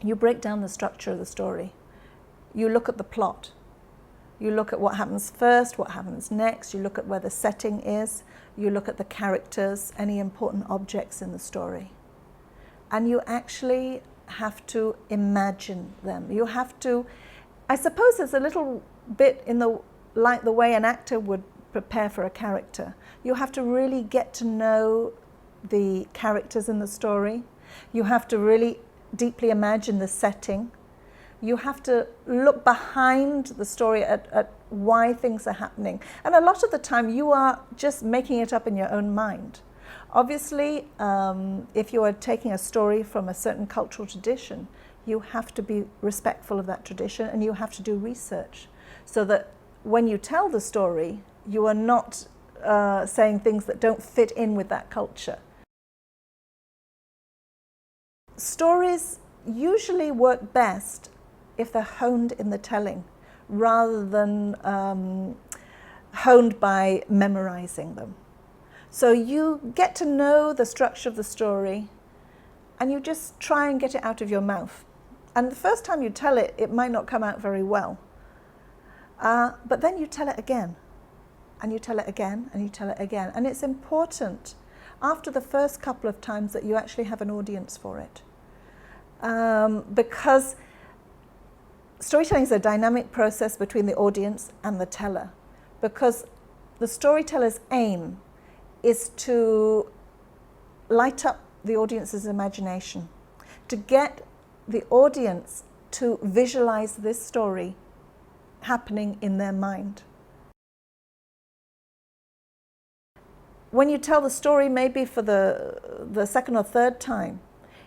you break down the structure of the story. You look at the plot. You look at what happens first, what happens next. You look at where the setting is. You look at the characters, any important objects in the story. And you actually have to imagine them. You have to, I suppose it's a little bit like the way an actor would prepare for a character. You have to really get to know the characters in the story. You have to really deeply imagine the setting. You have to look behind the story at why things are happening. And a lot of the time you are just making it up in your own mind. Obviously, if you are taking a story from a certain cultural tradition, you have to be respectful of that tradition, and you have to do research so that when you tell the story, you are not saying things that don't fit in with that culture. Stories usually work best if they're honed in the telling rather than honed by memorizing them. So you get to know the structure of the story and you just try and get it out of your mouth. And the first time you tell it, it might not come out very well. But then you tell it again, and you tell it again, and you tell it again. And it's important after the first couple of times that you actually have an audience for it. Because storytelling is a dynamic process between the audience and the teller. Because the storyteller's aim is to light up the audience's imagination, to get the audience to visualize this story happening in their mind. When you tell the story maybe for the second or third time,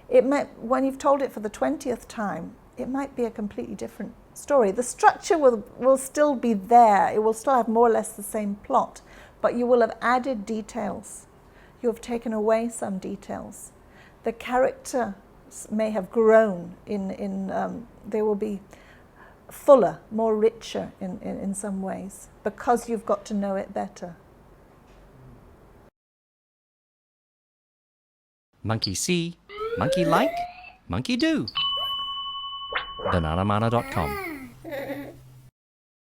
when you've told it for the 20th time, it might be a completely different story. The structure will still be there. It will still have more or less the same plot, but you will have added details. You have taken away some details. The characters may have grown they will be fuller, more richer in some ways, because you've got to know it better. Monkey see, monkey like, monkey do. bananamana.com